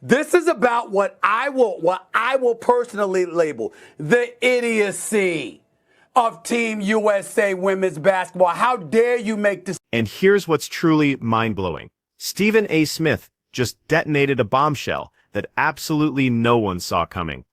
This is about what I will personally label the idiocy of Team USA women's basketball. How dare you make this? And here's what's truly mind-blowing. Stephen A. Smith just detonated a bombshell that absolutely no one saw coming.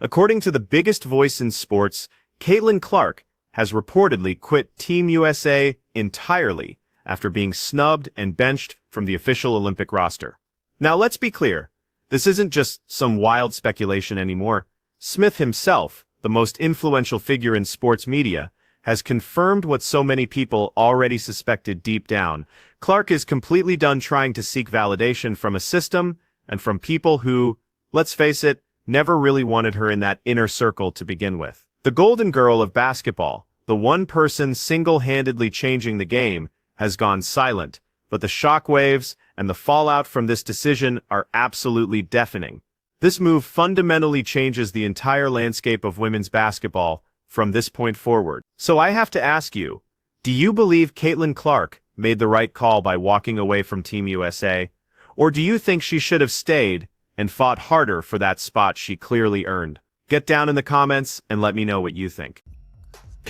According to the biggest voice in sports, Caitlin Clark has reportedly quit Team USA entirely after being snubbed and benched from the official Olympic roster. Now let's be clear, this isn't just some wild speculation anymore. Smith himself, the most influential figure in sports media, has confirmed what so many people already suspected deep down. Clark is completely done trying to seek validation from a system and from people who, let's face it, never really wanted her in that inner circle to begin with. The golden girl of basketball, the one person single-handedly changing the game, has gone silent, but the shockwaves and the fallout from this decision are absolutely deafening. This move fundamentally changes the entire landscape of women's basketball from this point forward. So I have to ask you, do you believe Caitlin Clark made the right call by walking away from Team USA? Or do you think she should have stayed and fought harder for that spot she clearly earned? Get down in the comments and let me know what you think.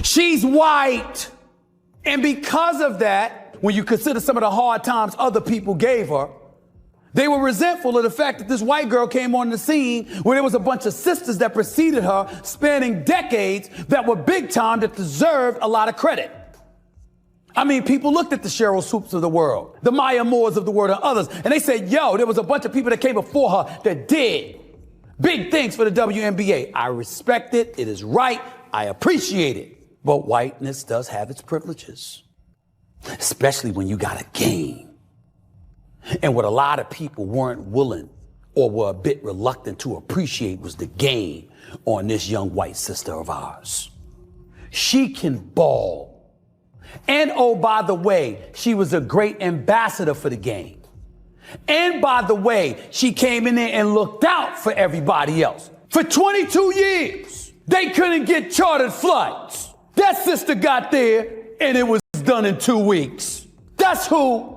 She's white. And because of that, when you consider some of the hard times other people gave her, they were resentful of the fact that this white girl came on the scene where there was a bunch of sisters that preceded her spanning decades that were big time that deserved a lot of credit. I mean, people looked at the Cheryl Swoops of the world, the Maya Moores of the world, and others, and they said, yo, there was a bunch of people that came before her that did big things for the WNBA. I respect it. It is right. I appreciate it. But whiteness does have its privileges, especially when you got a game. And what a lot of people weren't willing or were a bit reluctant to appreciate was the game on this young white sister of ours. She can ball. And oh, by the way, she was a great ambassador for the game. And by the way, she came in there and looked out for everybody else. For 22 years, they couldn't get chartered flights. That sister got there and it was done in 2 weeks. That's who.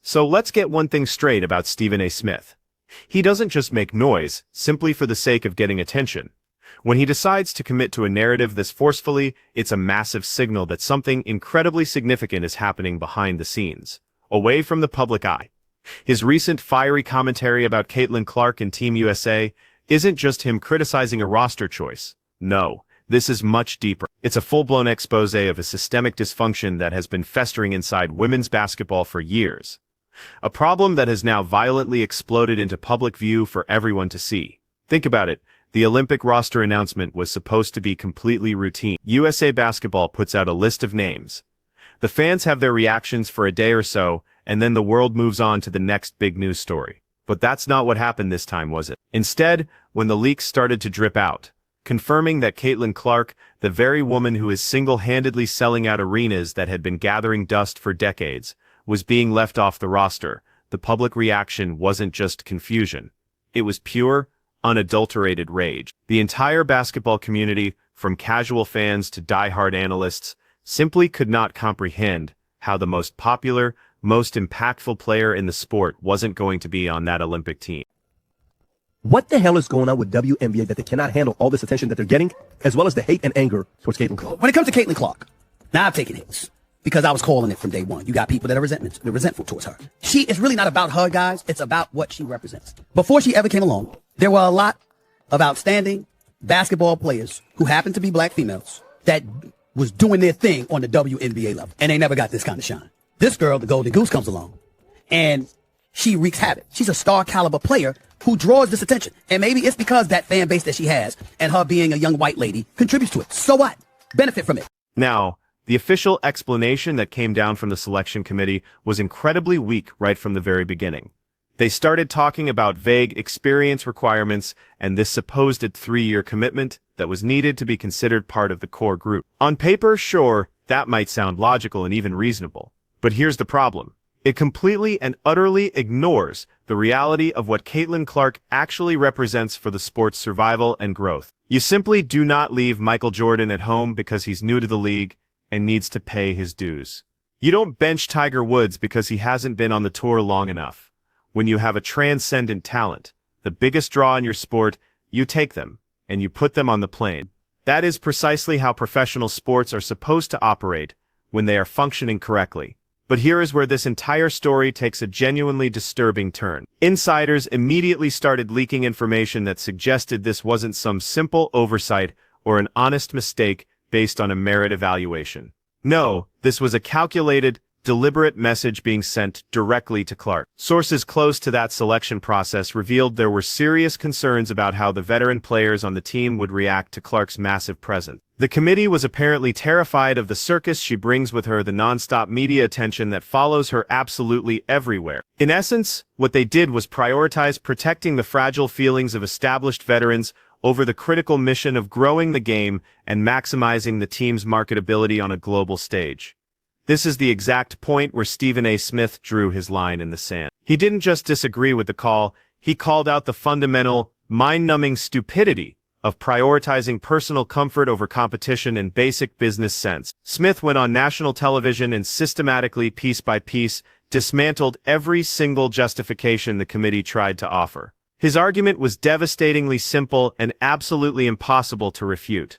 So let's get one thing straight about Stephen A. Smith. He doesn't just make noise simply for the sake of getting attention. When he decides to commit to a narrative this forcefully, it's a massive signal that something incredibly significant is happening behind the scenes, away from the public eye. His recent fiery commentary about Caitlin Clark and Team USA isn't just him criticizing a roster choice. No, this is much deeper. It's a full-blown expose of a systemic dysfunction that has been festering inside women's basketball for years. A problem that has now violently exploded into public view for everyone to see. Think about it. The Olympic roster announcement was supposed to be completely routine. USA Basketball puts out a list of names. The fans have their reactions for a day or so, and then the world moves on to the next big news story. But that's not what happened this time, was it? Instead, when the leaks started to drip out, confirming that Caitlin Clark, the very woman who is single-handedly selling out arenas that had been gathering dust for decades, was being left off the roster, the public reaction wasn't just confusion. It was pure, unadulterated rage. The entire basketball community, from casual fans to die-hard analysts, simply could not comprehend how the most popular, most impactful player in the sport wasn't going to be on that Olympic team. What the hell is going on with WNBA that they cannot handle all this attention that they're getting, as well as the hate and anger towards Caitlin Clark? When it comes to Caitlin Clark, now I've taken hits because I was calling it from day one. You got people that are resentful towards her. It's really not about her, guys. It's about what she represents. Before she ever came along, there were a lot of outstanding basketball players who happened to be black females that was doing their thing on the WNBA level, and they never got this kind of shine. This girl, the Golden Goose, comes along, and she wreaks havoc. She's a star caliber player who draws this attention. And maybe it's because that fan base that she has and her being a young white lady contributes to it. So what? Benefit from it. Now, the official explanation that came down from the selection committee was incredibly weak right from the very beginning. They started talking about vague experience requirements and this supposed 3-year commitment that was needed to be considered part of the core group. On paper, sure, that might sound logical and even reasonable. But here's the problem. It completely and utterly ignores the reality of what Caitlin Clark actually represents for the sport's survival and growth. You simply do not leave Michael Jordan at home because he's new to the league and needs to pay his dues. You don't bench Tiger Woods because he hasn't been on the tour long enough. When you have a transcendent talent, The biggest draw in your sport, you take them, and you put them on the plane. That is precisely how professional sports are supposed to operate when they are functioning correctly. But here is where this entire story takes a genuinely disturbing turn. Insiders immediately started leaking information that suggested this wasn't some simple oversight or an honest mistake based on a merit evaluation. No, this was a calculated, deliberate message being sent directly to Clark. Sources close to that selection process revealed there were serious concerns about how the veteran players on the team would react to Clark's massive presence. The committee was apparently terrified of the circus she brings with her, the non-stop media attention that follows her absolutely everywhere. In essence, what they did was prioritize protecting the fragile feelings of established veterans over the critical mission of growing the game and maximizing the team's marketability on a global stage. This is the exact point where Stephen A. Smith drew his line in the sand. He didn't just disagree with the call, he called out the fundamental, mind-numbing stupidity of prioritizing personal comfort over competition in basic business sense. Smith went on national television and systematically, piece by piece, dismantled every single justification the committee tried to offer. His argument was devastatingly simple and absolutely impossible to refute.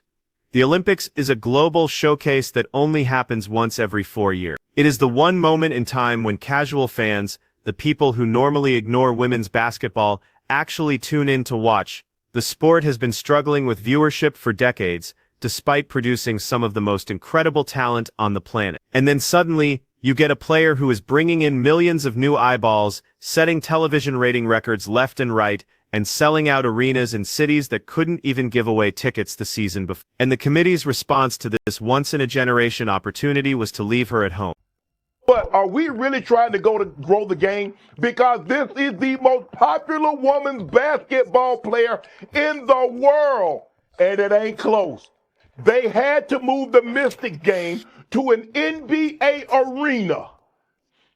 The Olympics is a global showcase that only happens once every 4 years. It is the one moment in time when casual fans, the people who normally ignore women's basketball, actually tune in to watch. The sport has been struggling with viewership for decades, despite producing some of the most incredible talent on the planet. And then suddenly, you get a player who is bringing in millions of new eyeballs, setting television rating records left and right, and selling out arenas in cities that couldn't even give away tickets the season before. And the committee's response to this once-in-a-generation opportunity was to leave her at home. But are we really trying to grow the game? Because this is the most popular women's basketball player in the world, and it ain't close. They had to move the Mystics game to an NBA arena.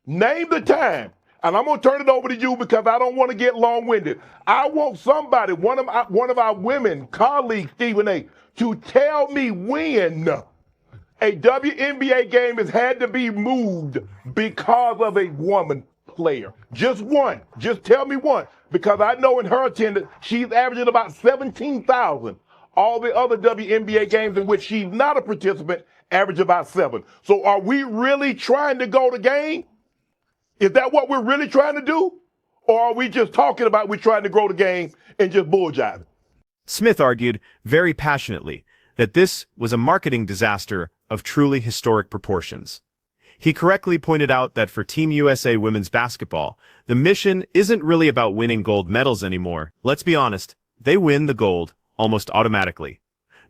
Name the time. And I'm going to turn it over to you because I don't want to get long-winded. I want somebody, one of our women colleagues, Stephen A., to tell me when a WNBA game has had to be moved because of a woman player. Just one. Just tell me one. Because I know in her attendance, she's averaging about 17,000. All the other WNBA games in which she's not a participant average about 7. So are we really trying to go the game? Is that what we're really trying to do? Or are we just talking about we're trying to grow the game and just bull-jiving? Smith argued, very passionately, that this was a marketing disaster of truly historic proportions. He correctly pointed out that for Team USA women's basketball, the mission isn't really about winning gold medals anymore. Let's be honest, they win the gold almost automatically,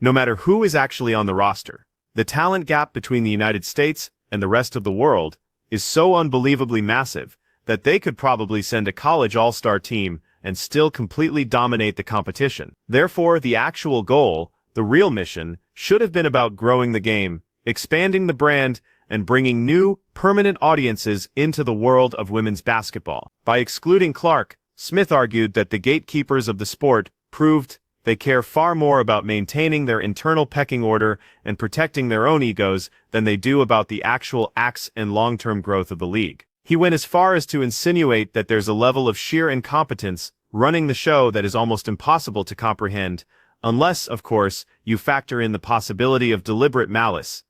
no matter who is actually on the roster. The talent gap between the United States and the rest of the world is so unbelievably massive that they could probably send a college all-star team and still completely dominate the competition. Therefore, the actual goal, the real mission, should have been about growing the game, expanding the brand, and bringing new, permanent audiences into the world of women's basketball. By excluding Clark, Smith argued that the gatekeepers of the sport proved they care far more about maintaining their internal pecking order and protecting their own egos than they do about the actual acts and long-term growth of the league. He went as far as to insinuate that there's a level of sheer incompetence running the show that is almost impossible to comprehend, unless, of course, you factor in the possibility of deliberate malice.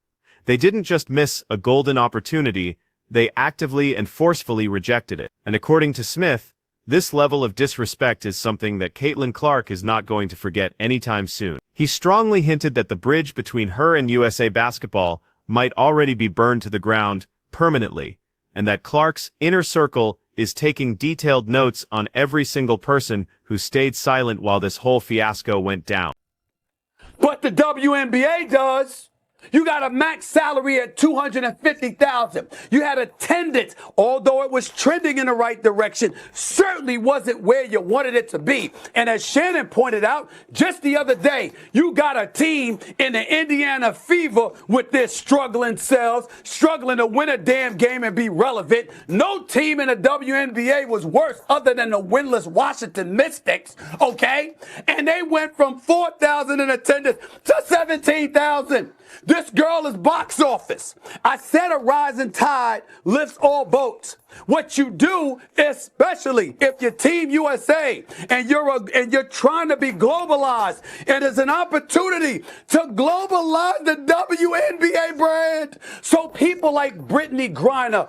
They didn't just miss a golden opportunity, they actively and forcefully rejected it. And according to Smith, this level of disrespect is something that Caitlin Clark is not going to forget anytime soon. He strongly hinted that the bridge between her and USA basketball might already be burned to the ground permanently, and that Clark's inner circle is taking detailed notes on every single person who stayed silent while this whole fiasco went down. But the WNBA does. You got a max salary at $250,000. You had attendance, although it was trending in the right direction, certainly wasn't where you wanted it to be. And as Shannon pointed out just the other day, you got a team in the Indiana Fever with their struggling selves, struggling to win a damn game and be relevant. No team in the WNBA was worse other than the winless Washington Mystics, okay? And they went from 4,000 in attendance to 17,000. This girl is box office. I said a rising tide lifts all boats. What you do, especially if you're Team USA and you're trying to be globalized, and there's an opportunity to globalize the WNBA brand, so people like Brittany Griner,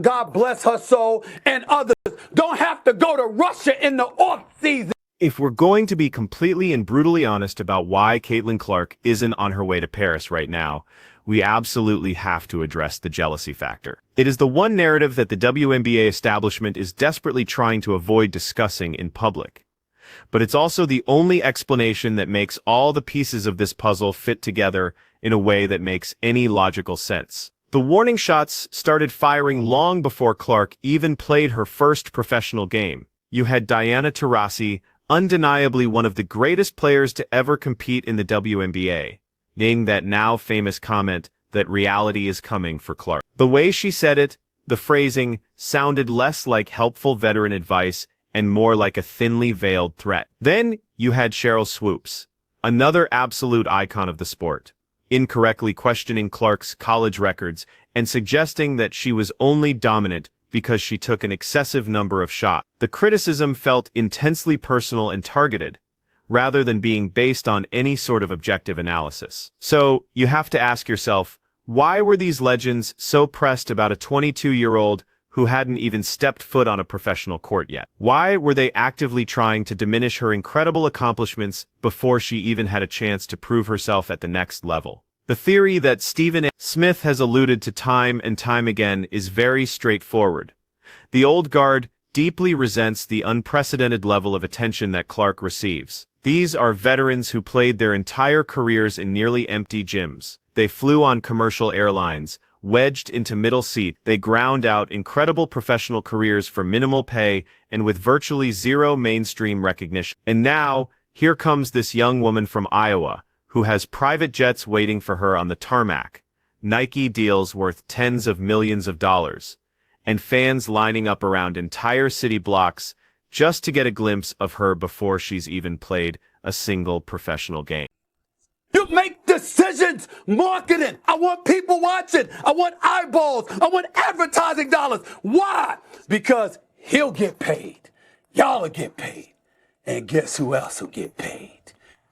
God bless her soul, and others don't have to go to Russia in the off season. If we're going to be completely and brutally honest about why Caitlin Clark isn't on her way to Paris right now, we absolutely have to address the jealousy factor. It is the one narrative that the WNBA establishment is desperately trying to avoid discussing in public. But it's also the only explanation that makes all the pieces of this puzzle fit together in a way that makes any logical sense. The warning shots started firing long before Clark even played her first professional game. You had Diana Taurasi, undeniably one of the greatest players to ever compete in the WNBA, making that now famous comment that reality is coming for Clark. The way she said it, the phrasing, sounded less like helpful veteran advice and more like a thinly veiled threat. Then you had Cheryl Swoops, another absolute icon of the sport, incorrectly questioning Clark's college records and suggesting that she was only dominant because she took an excessive number of shots. The criticism felt intensely personal and targeted, rather than being based on any sort of objective analysis. So, you have to ask yourself, why were these legends so pressed about a 22-year-old who hadn't even stepped foot on a professional court yet? Why were they actively trying to diminish her incredible accomplishments before she even had a chance to prove herself at the next level? The theory that Stephen A. Smith has alluded to time and time again is very straightforward. The old guard deeply resents the unprecedented level of attention that Clark receives. These are veterans who played their entire careers in nearly empty gyms. They flew on commercial airlines, wedged into middle seat. They ground out incredible professional careers for minimal pay and with virtually zero mainstream recognition. And now, here comes this young woman from Iowa, who has private jets waiting for her on the tarmac, Nike deals worth tens of millions of dollars, and fans lining up around entire city blocks just to get a glimpse of her before she's even played a single professional game. You make decisions, marketing. I want people watching. I want eyeballs. I want advertising dollars. Why? Because he'll get paid. Y'all will get paid. And guess who else will get paid?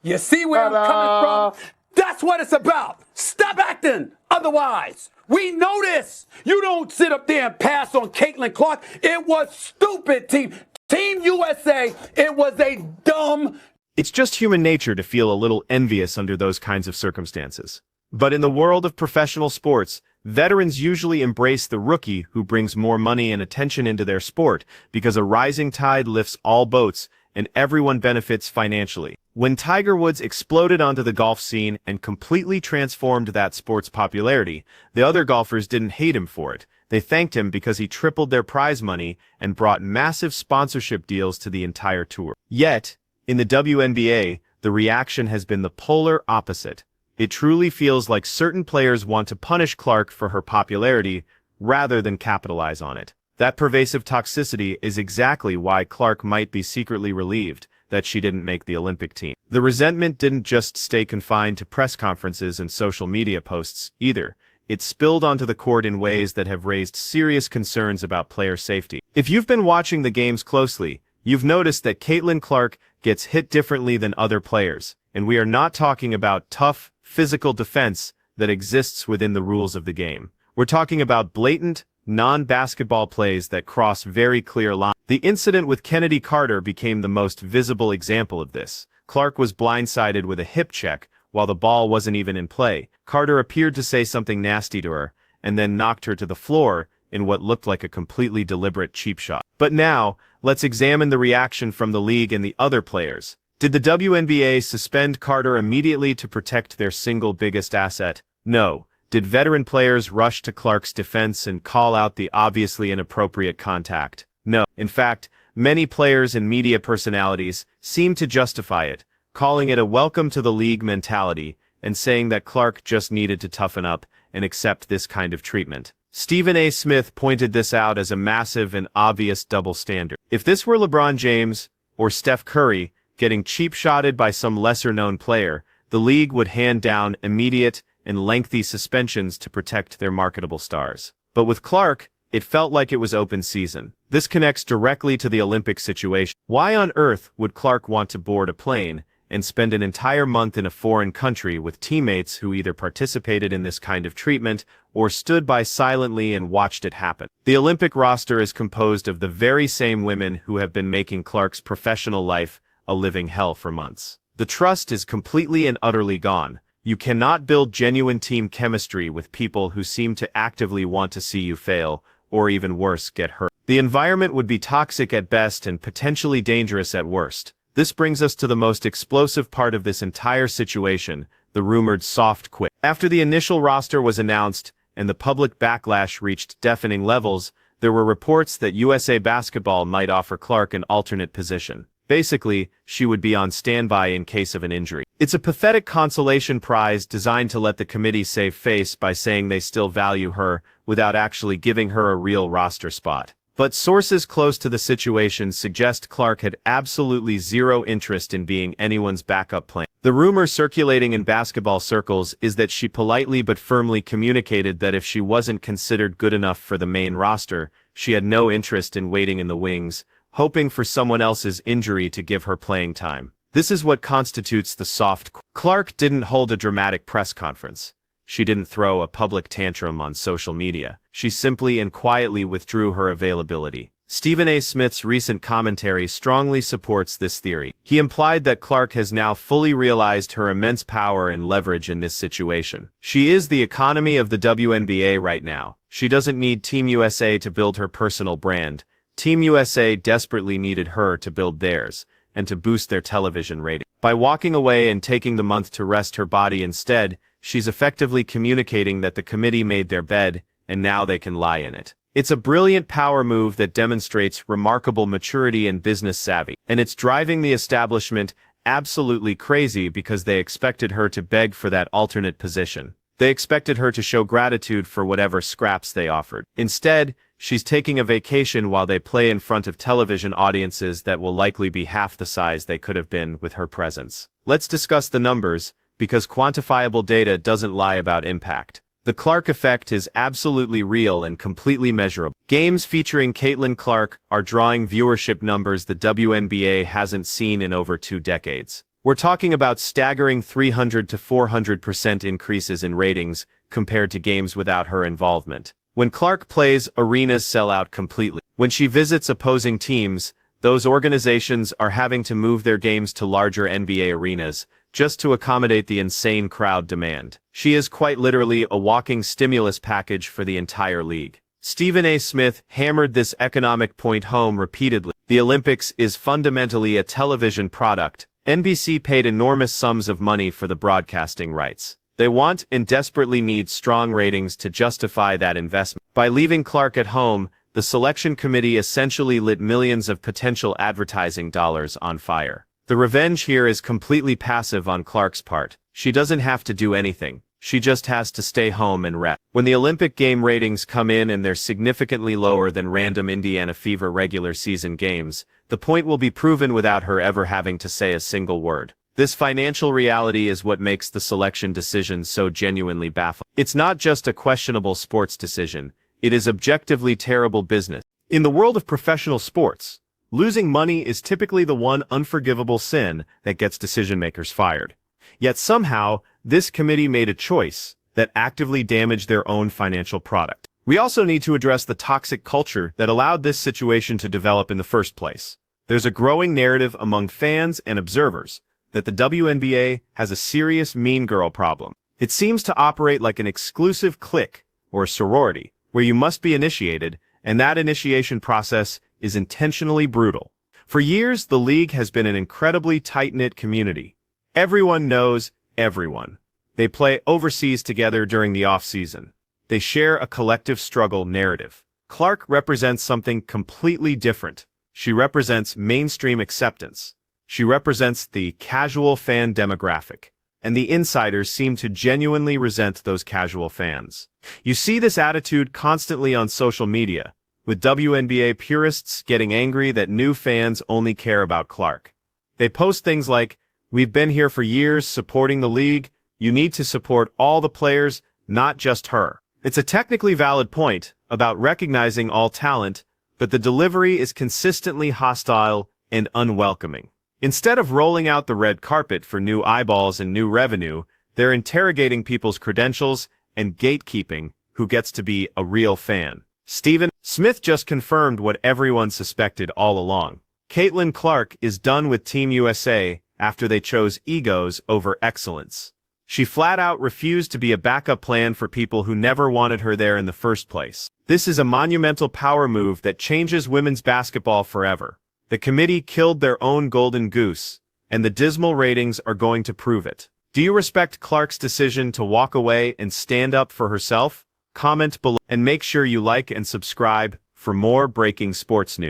You see where I'm coming from? That's what it's about. Stop acting otherwise. We know this. You don't sit up there and pass on Caitlin Clark. It was stupid, Team USA. It was a dumb. It's just human nature to feel a little envious under those kinds of circumstances. But in the world of professional sports, veterans usually embrace the rookie who brings more money and attention into their sport because a rising tide lifts all boats and everyone benefits financially. When Tiger Woods exploded onto the golf scene and completely transformed that sport's popularity, the other golfers didn't hate him for it. They thanked him because he tripled their prize money and brought massive sponsorship deals to the entire tour. Yet, in the WNBA, the reaction has been the polar opposite. It truly feels like certain players want to punish Clark for her popularity rather than capitalize on it. That pervasive toxicity is exactly why Clark might be secretly relieved that she didn't make the Olympic team. The resentment didn't just stay confined to press conferences and social media posts either. It spilled onto the court in ways that have raised serious concerns about player safety. If you've been watching the games closely, you've noticed that Caitlin Clark gets hit differently than other players, and we are not talking about tough, physical defense that exists within the rules of the game. We're talking about blatant, non-basketball plays that cross very clear lines. The incident with Kennedy Carter became the most visible example of this. Clark was blindsided with a hip check while the ball wasn't even in play. Carter appeared to say something nasty to her, and then knocked her to the floor in what looked like a completely deliberate cheap shot. But now, let's examine the reaction from the league and the other players. Did the WNBA suspend Carter immediately to protect their single biggest asset? No. Did veteran players rush to Clark's defense and call out the obviously inappropriate contact? No. In fact, many players and media personalities seem to justify it, calling it a welcome to the league mentality and saying that Clark just needed to toughen up and accept this kind of treatment. Stephen A. Smith pointed this out as a massive and obvious double standard. If this were LeBron James or Steph Curry getting cheap-shotted by some lesser-known player, the league would hand down immediate and lengthy suspensions to protect their marketable stars. But with Clark, it felt like it was open season. This connects directly to the Olympic situation. Why on earth would Clark want to board a plane and spend an entire month in a foreign country with teammates who either participated in this kind of treatment or stood by silently and watched it happen? The Olympic roster is composed of the very same women who have been making Clark's professional life a living hell for months. The trust is completely and utterly gone. You cannot build genuine team chemistry with people who seem to actively want to see you fail, or even worse, get hurt. The environment would be toxic at best and potentially dangerous at worst. This brings us to the most explosive part of this entire situation, the rumored soft quit. After the initial roster was announced and the public backlash reached deafening levels, there were reports that USA Basketball might offer Clark an alternate position. Basically, she would be on standby in case of an injury. It's a pathetic consolation prize designed to let the committee save face by saying they still value her without actually giving her a real roster spot. But sources close to the situation suggest Clark had absolutely zero interest in being anyone's backup plan. The rumor circulating in basketball circles is that she politely but firmly communicated that if she wasn't considered good enough for the main roster, she had no interest in waiting in the wings, hoping for someone else's injury to give her playing time. This is what constitutes the soft quit. Clark didn't hold a dramatic press conference. She didn't throw a public tantrum on social media. She simply and quietly withdrew her availability. Stephen A. Smith's recent commentary strongly supports this theory. He implied that Clark has now fully realized her immense power and leverage in this situation. She is the economy of the WNBA right now. She doesn't need Team USA to build her personal brand. Team USA desperately needed her to build theirs, and to boost their television rating. By walking away and taking the month to rest her body instead, she's effectively communicating that the committee made their bed, and now they can lie in it. It's a brilliant power move that demonstrates remarkable maturity and business savvy, and it's driving the establishment absolutely crazy because they expected her to beg for that alternate position. They expected her to show gratitude for whatever scraps they offered. Instead, she's taking a vacation while they play in front of television audiences that will likely be half the size they could have been with her presence. Let's discuss the numbers, because quantifiable data doesn't lie about impact. The Clark effect is absolutely real and completely measurable. Games featuring Caitlin Clark are drawing viewership numbers the WNBA hasn't seen in over 2 decades. We're talking about staggering 300 to 400% increases in ratings compared to games without her involvement. When Clark plays, arenas sell out completely. When she visits opposing teams, those organizations are having to move their games to larger NBA arenas, just to accommodate the insane crowd demand. She is quite literally a walking stimulus package for the entire league. Stephen A. Smith hammered this economic point home repeatedly. The Olympics is fundamentally a television product. NBC paid enormous sums of money for the broadcasting rights. They want and desperately need strong ratings to justify that investment. By leaving Clark at home, the selection committee essentially lit millions of potential advertising dollars on fire. The revenge here is completely passive on Clark's part. She doesn't have to do anything. She just has to stay home and rest. When the Olympic game ratings come in and they're significantly lower than random Indiana Fever regular season games, the point will be proven without her ever having to say a single word. This financial reality is what makes the selection decision so genuinely baffling. It's not just a questionable sports decision. It is objectively terrible business. In the world of professional sports, losing money is typically the one unforgivable sin that gets decision-makers fired. Yet somehow, this committee made a choice that actively damaged their own financial product. We also need to address the toxic culture that allowed this situation to develop in the first place. There's a growing narrative among fans and observers that the WNBA has a serious mean girl problem. It seems to operate like an exclusive clique or sorority, where you must be initiated, and that initiation process is intentionally brutal. For years, the league has been an incredibly tight-knit community. Everyone knows everyone. They play overseas together during the off-season. They share a collective struggle narrative. Clark represents something completely different. She represents mainstream acceptance. She represents the casual fan demographic. And the insiders seem to genuinely resent those casual fans. You see this attitude constantly on social media, with WNBA purists getting angry that new fans only care about Clark. They post things like, "We've been here for years supporting the league. You need to support all the players, not just her. It's a technically valid point about recognizing all talent, but the delivery is consistently hostile and unwelcoming. Instead of rolling out the red carpet for new eyeballs and new revenue, they're interrogating people's credentials and gatekeeping who gets to be a real fan. Stephen Smith just confirmed what everyone suspected all along. Caitlin Clark is done with Team USA after they chose egos over excellence. She flat out refused to be a backup plan for people who never wanted her there in the first place. This is a monumental power move that changes women's basketball forever. The committee killed their own golden goose, and the dismal ratings are going to prove it. Do you respect Clark's decision to walk away and stand up for herself? Comment below and make sure you like and subscribe for more breaking sports news.